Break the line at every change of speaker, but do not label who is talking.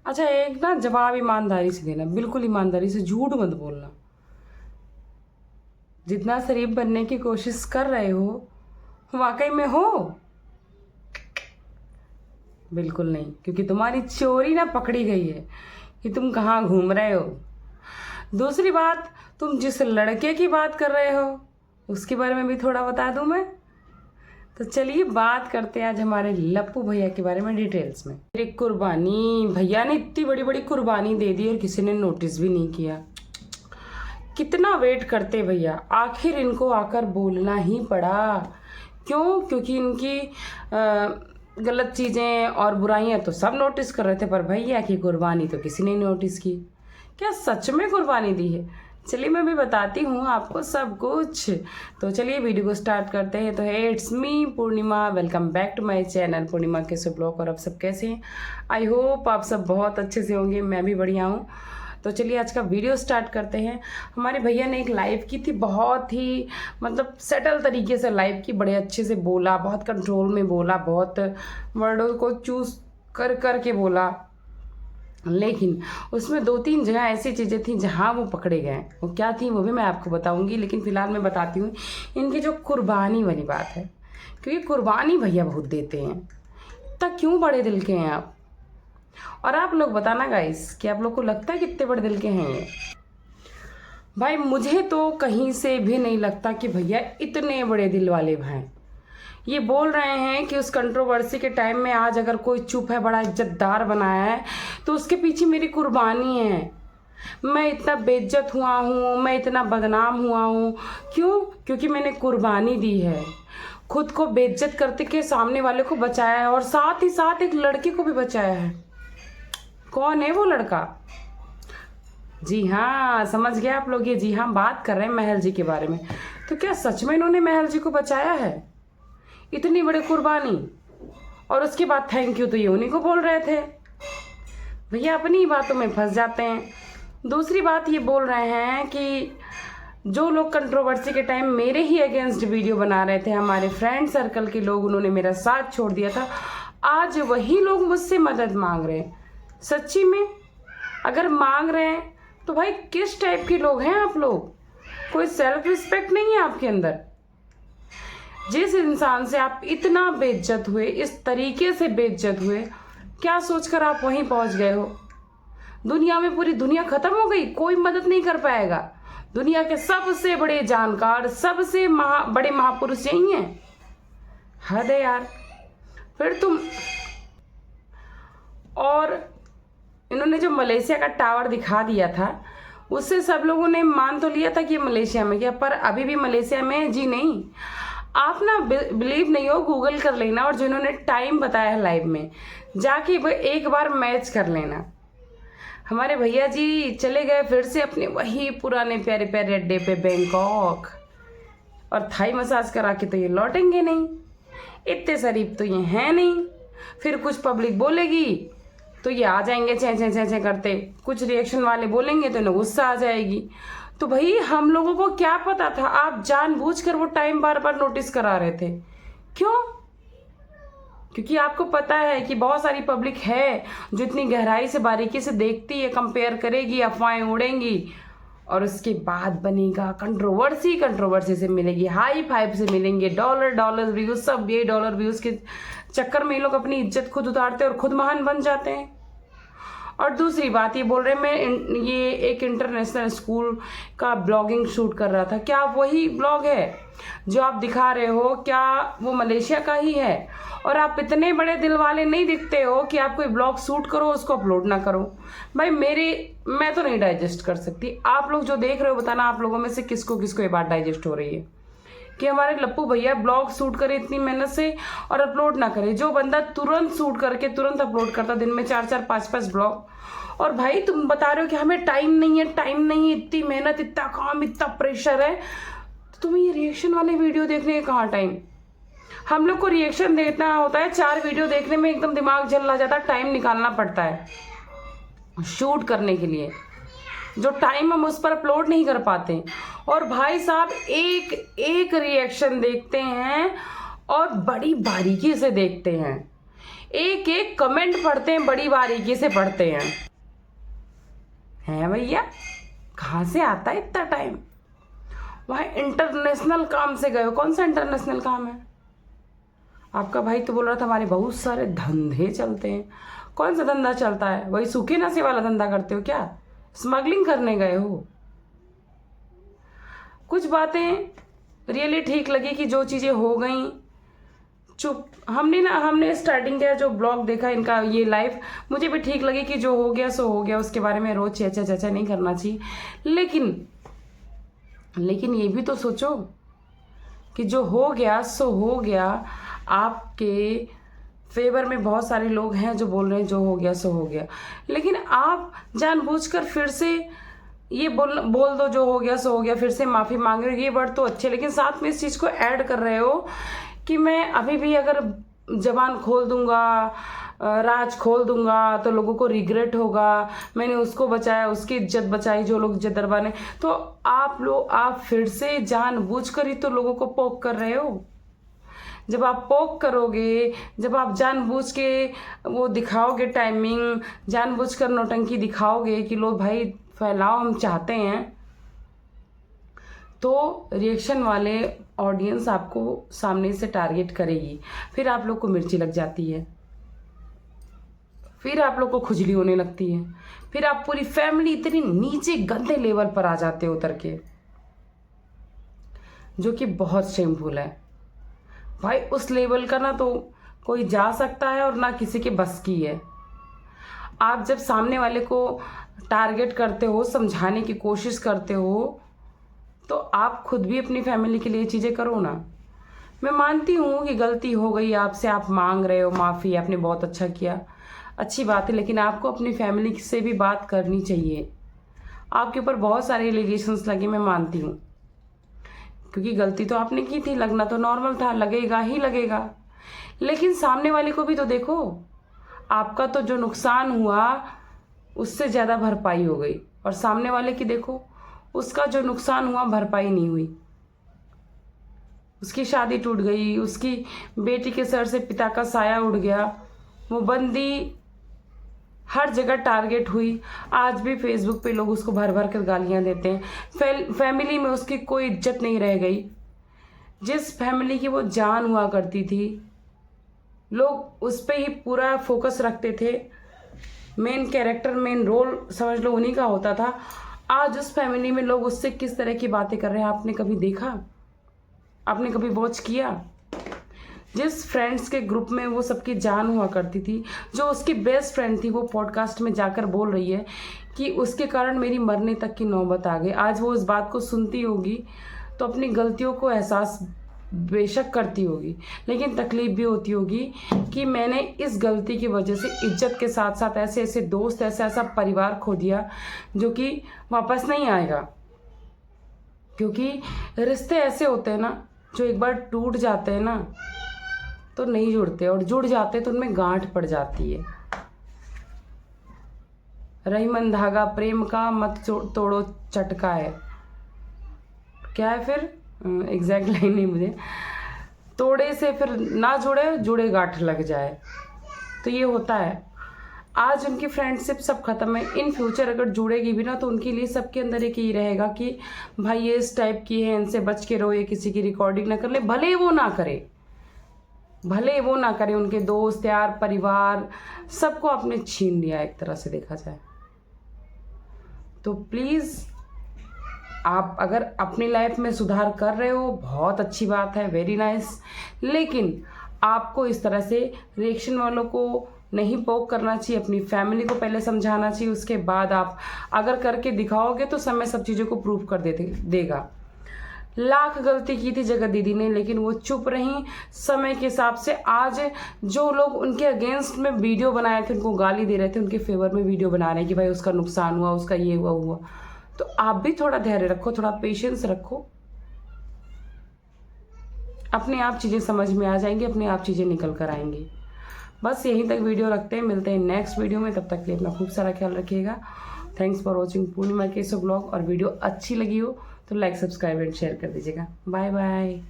अच्छा, एक ना जवाब ईमानदारी से देना, बिल्कुल ईमानदारी से, झूठ मत बोलना। जितना शरीफ बनने की कोशिश कर रहे हो वाकई में हो? बिल्कुल नहीं, क्योंकि तुम्हारी चोरी ना पकड़ी गई है कि तुम कहाँ घूम रहे हो। दूसरी बात, तुम जिस लड़के की बात कर रहे हो उसके बारे में भी थोड़ा बता दूं मैं। तो चलिए बात करते हैं आज हमारे लप्पू भैया के बारे में डिटेल्स में। मेरी कुर्बानी, भैया ने इतनी बड़ी बड़ी कुर्बानी दे दी और किसी ने नोटिस भी नहीं किया। कितना वेट करते भैया, आखिर इनको आकर बोलना ही पड़ा। क्यों? क्योंकि इनकी गलत चीज़ें और बुराइयां तो सब नोटिस कर रहे थे, पर भैया की कुर्बानी तो किसी ने नोटिस की। क्या सच में कुर्बानी दी है? चलिए मैं भी बताती हूँ आपको सब कुछ। तो चलिए वीडियो को स्टार्ट करते हैं। तो है it's me Purnima, welcome back to my channel Purnima के ब्लॉग। और आप सब कैसे हैं? आई होप आप सब बहुत अच्छे से होंगे, मैं भी बढ़िया हूँ। तो चलिए आज का वीडियो स्टार्ट करते हैं। हमारे भैया ने एक लाइव की थी, बहुत ही मतलब सेटल तरीके से लाइव की, बड़े अच्छे से बोला, बहुत कंट्रोल में बोला, बहुत वर्डों को चूज कर कर के बोला। लेकिन उसमें 2-3 जगह ऐसी चीज़ें थी जहाँ वो पकड़े गए। वो क्या थी वो भी मैं आपको बताऊंगी, लेकिन फिलहाल मैं बताती हूँ इनकी जो कुर्बानी वाली बात है। क्योंकि कुर्बानी भैया बहुत देते हैं। तब क्यों बड़े दिल के हैं आप? और आप लोग बताना गाइस कि आप लोग को लगता है कितने बड़े दिल के हैं ये? भाई मुझे तो कहीं से भी नहीं लगता कि भैया इतने बड़े दिल वाले भाई। ये बोल रहे हैं कि उस कंट्रोवर्सी के टाइम में आज अगर कोई चुप है, बड़ा इज्जतदार बनाया है, तो उसके पीछे मेरी कुर्बानी है। मैं इतना बेइज्जत हुआ हूँ, मैं इतना बदनाम हुआ हूँ, क्यों? क्योंकि मैंने कुर्बानी दी है। खुद को बेइज्जत करते के सामने वाले को बचाया है, और साथ ही साथ एक लड़के को भी बचाया है। कौन है वो लड़का? जी हाँ, समझ गया आप लोग। ये जी हाँ, बात कर रहे हैं महल जी के बारे में। तो क्या सच में इन्होंने महल जी को बचाया है? इतनी बड़ी कुर्बानी, और उसके बाद थैंक यू तो ये उन्हीं को बोल रहे थे। भैया अपनी ही बातों में फंस जाते हैं। दूसरी बात ये बोल रहे हैं कि जो लोग कंट्रोवर्सी के टाइम मेरे ही अगेंस्ट वीडियो बना रहे थे, हमारे फ्रेंड सर्कल के लोग, उन्होंने मेरा साथ छोड़ दिया था, आज वही लोग मुझसे मदद मांग रहे हैं। सच्ची में अगर मांग रहे हैं तो भाई किस टाइप के लोग हैं आप लोग? कोई सेल्फ रिस्पेक्ट नहीं है आपके अंदर? जिस इंसान से आप इतना बेइज्जत हुए, इस तरीके से बेइज्जत हुए, क्या सोचकर आप वहीं पहुंच गए हो? दुनिया में पूरी दुनिया खत्म हो गई, कोई मदद नहीं कर पाएगा। दुनिया के सबसे बड़े जानकार, सबसे बड़े महापुरुष यही हैं। हद है यार। फिर तुम, और इन्होंने जो मलेशिया का टावर दिखा दिया था, उससे सब लोगों ने मान तो लिया था कि ये मलेशिया में गया, पर अभी भी मलेशिया में है जी नहीं। आप ना बिलीव नहीं हो, गूगल कर लेना, और जिन्होंने टाइम बताया है लाइव में जाके एक बार मैच कर लेना। हमारे भैया जी चले गए फिर से अपने वही पुराने प्यारे प्यारे अड्डे पे बैंकॉक, और थाई मसाज करा के तो ये लौटेंगे नहीं। इतने शरीफ तो ये हैं नहीं। फिर कुछ पब्लिक बोलेगी तो ये आ जाएंगे चें चें चें चें करते, कुछ रिएक्शन वाले बोलेंगे तो इन्हें गुस्सा आ जाएगी। तो भाई हम लोगों को क्या पता था? आप जानबूझकर वो टाइम बार बार नोटिस करा रहे थे। क्यों? क्योंकि आपको पता है कि बहुत सारी पब्लिक है जो इतनी गहराई से बारीकी से देखती है, कंपेयर करेगी, अफवाहें उड़ेंगी, और उसके बाद बनेगा कंट्रोवर्सी। कंट्रोवर्सी से मिलेगी हाई फाइव, से मिलेंगे डॉलर व्यूज, सब ये डॉलर व्यूज के चक्कर में ये लोग अपनी इज्जत खुद उतारते हैं और खुद महान बन जाते हैं। और दूसरी बात ये बोल रहे हैं मैं ये एक इंटरनेशनल स्कूल का ब्लॉगिंग शूट कर रहा था। क्या वही ब्लॉग है जो आप दिखा रहे हो? क्या वो मलेशिया का ही है? और आप इतने बड़े दिल वाले नहीं दिखते हो कि आप कोई ब्लॉग शूट करो उसको अपलोड ना करो। भाई मैं तो नहीं डाइजेस्ट कर सकती। आप लोग जो देख रहे हो बताना, आप लोगों में से किसको किसको ये बात डाइजेस्ट हो रही है कि हमारे लप्पू भैया ब्लॉग शूट करे इतनी मेहनत से और अपलोड ना करे? जो बंदा तुरंत शूट करके तुरंत अपलोड करता, दिन में 4-4 5-5 ब्लॉग, और भाई तुम बता रहे हो कि हमें टाइम नहीं है, टाइम नहीं है, इतनी मेहनत, इतना काम, इतना प्रेशर है, तो तुम्हें ये रिएक्शन वाले वीडियो देखने का कहाँ टाइम? हम लोग को रिएक्शन देखना होता है, 4 वीडियो देखने में एकदम दिमाग जल जाता है, टाइम निकालना पड़ता है शूट करने के लिए, जो टाइम हम उस पर अपलोड नहीं कर पाते। और भाई साहब एक एक रिएक्शन देखते हैं और बड़ी बारीकी से देखते हैं। एक एक कमेंट पढ़ते हैं, बड़ी बारीकी से पढ़ते हैं भैया, कहाँ से आता है इतना टाइम? वहाँ इंटरनेशनल काम से गए हो। कौन सा इंटरनेशनल काम है? आपका भाई तो बोल रहा था हमारे बहुत सारे धंधे चलते हैं। कौन सा धंधा चलता है? वही सूखे नशे वाला धंधा करते हो क्या? स्मगलिंग करने गए हो? कुछ बातें रियली ठीक लगी कि जो चीज़ें हो गई चुप। हमने स्टार्टिंग का जो ब्लॉग देखा इनका, ये लाइव, मुझे भी ठीक लगी कि जो हो गया सो हो गया, उसके बारे में रोज चर्चा नहीं करना चाहिए। लेकिन ये भी तो सोचो कि जो हो गया सो हो गया। आपके फेवर में बहुत सारे लोग हैं जो बोल रहे हैं जो हो गया सो हो गया, लेकिन आप जानबूझकर फिर से ये बोल दो जो हो गया सो हो गया, फिर से माफ़ी मांग रहे हो। ये वर्ड तो अच्छे, लेकिन साथ में इस चीज़ को ऐड कर रहे हो कि मैं अभी भी अगर जबान खोल दूंगा, राज खोल दूंगा तो लोगों को रिग्रेट होगा, मैंने उसको बचाया, उसकी इज्जत बचाई, जो लोग इज्जत दरबाने। तो आप फिर से जानबूझकर ही तो लोगों को पोक कर रहे हो। जब आप पोक करोगे, जब आप जानबूझ के वो दिखाओगे टाइमिंग, जानबूझकर नौटंकी दिखाओगे कि लो भाई फैलाओ हम चाहते हैं, तो रिएक्शन वाले ऑडियंस आपको सामने से टारगेट करेगी। फिर आप लोग को मिर्ची लग जाती है, फिर आप लोग को खुजली होने लगती है, फिर आप पूरी फैमिली इतनी नीचे गंदे लेवल पर आ जाते हो उतर के, जो कि बहुत शेमफुल है भाई। उस लेवल का ना तो कोई जा सकता है और ना किसी के बस की है। आप जब सामने वाले को टारगेट करते हो, समझाने की कोशिश करते हो, तो आप खुद भी अपनी फैमिली के लिए चीज़ें करो ना। मैं मानती हूँ कि गलती हो गई आपसे, आप मांग रहे हो माफ़ी, आपने बहुत अच्छा किया, अच्छी बात है, लेकिन आपको अपनी फैमिली से भी बात करनी चाहिए। आपके ऊपर बहुत सारे एलिगेशंस लगे, मैं मानती हूँ, क्योंकि गलती तो आपने की थी, लगना तो नॉर्मल था, लगेगा ही लगेगा, लेकिन सामने वाले को भी तो देखो। आपका तो जो नुकसान हुआ उससे ज़्यादा भरपाई हो गई, और सामने वाले की देखो, उसका जो नुकसान हुआ भरपाई नहीं हुई। उसकी शादी टूट गई, उसकी बेटी के सर से पिता का साया उड़ गया, वो बंदी हर जगह टारगेट हुई। आज भी फेसबुक पे लोग उसको भर भर कर गालियां देते हैं। फैमिली में उसकी कोई इज्जत नहीं रह गई। जिस फैमिली की वो जान हुआ करती थी, लोग उस पर ही पूरा फोकस रखते थे, मेन कैरेक्टर, मेन रोल समझ लो उन्हीं का होता था। आज उस फैमिली में लोग उससे किस तरह की बातें कर रहे हैं, आपने कभी देखा? आपने कभी वॉच किया? जिस फ्रेंड्स के ग्रुप में वो सबकी जान हुआ करती थी, जो उसकी बेस्ट फ्रेंड थी, वो पॉडकास्ट में जाकर बोल रही है कि उसके कारण मेरी मरने तक की नौबत आ गई। आज वो इस बात को सुनती होगी तो अपनी गलतियों को एहसास बेशक करती होगी, लेकिन तकलीफ भी होती होगी कि मैंने इस गलती की वजह से इज्जत के साथ साथ ऐसे ऐसे दोस्त, ऐसा परिवार खो दिया जो कि वापस नहीं आएगा। क्योंकि रिश्ते ऐसे होते हैं ना, जो एक बार टूट जाते हैं ना तो नहीं जुड़ते, और जुड़ जाते तो उनमें गांठ पड़ जाती है। रहीमन धागा प्रेम का मत तोड़ो चटका है, क्या है फिर एग्जैक्ट लाइन नहीं मुझे, तोड़े से फिर ना जुड़े, जुड़े गांठ लग जाए। तो ये होता है। आज उनकी फ्रेंडशिप सब खत्म है। इन फ्यूचर अगर जुड़ेगी भी ना तो उनके लिए सबके अंदर एक ही रहेगा कि भाई ये इस टाइप की है, इनसे बच के रहो, ये किसी की रिकॉर्डिंग ना कर ले। भले वो ना करे, भले वो ना करे, उनके दोस्त यार परिवार सबको आपने छीन लिया एक तरह से देखा जाए तो। प्लीज़ आप अगर अपनी लाइफ में सुधार कर रहे हो, बहुत अच्छी बात है, वेरी नाइस, लेकिन आपको इस तरह से रिएक्शन वालों को नहीं पोक करना चाहिए। अपनी फैमिली को पहले समझाना चाहिए, उसके बाद आप अगर करके दिखाओगे तो समय सब चीज़ों को प्रूव कर देगा। लाख गलती की थी जगत दीदी ने, लेकिन वो चुप रही। समय के हिसाब से आज जो लोग उनके अगेंस्ट में वीडियो बनाए थे, उनको गाली दे रहे थे, उनके फेवर में वीडियो बना रहे हैं कि भाई उसका नुकसान हुआ, उसका ये हुआ। तो आप भी थोड़ा धैर्य रखो, थोड़ा पेशेंस रखो, अपने आप चीज़ें समझ में आ जाएंगी, अपने आप चीज़ें निकल कर आएंगी। बस यहीं तक वीडियो रखते हैं, मिलते हैं नेक्स्ट वीडियो में। तब तक के लिए अपना खूब सारा ख्याल रखिएगा। थैंक्स फॉर वॉचिंग पूर्णिमा केसो ब्लॉग। और वीडियो अच्छी लगी हो तो लाइक, सब्सक्राइब एंड शेयर कर दीजिएगा। Bye bye.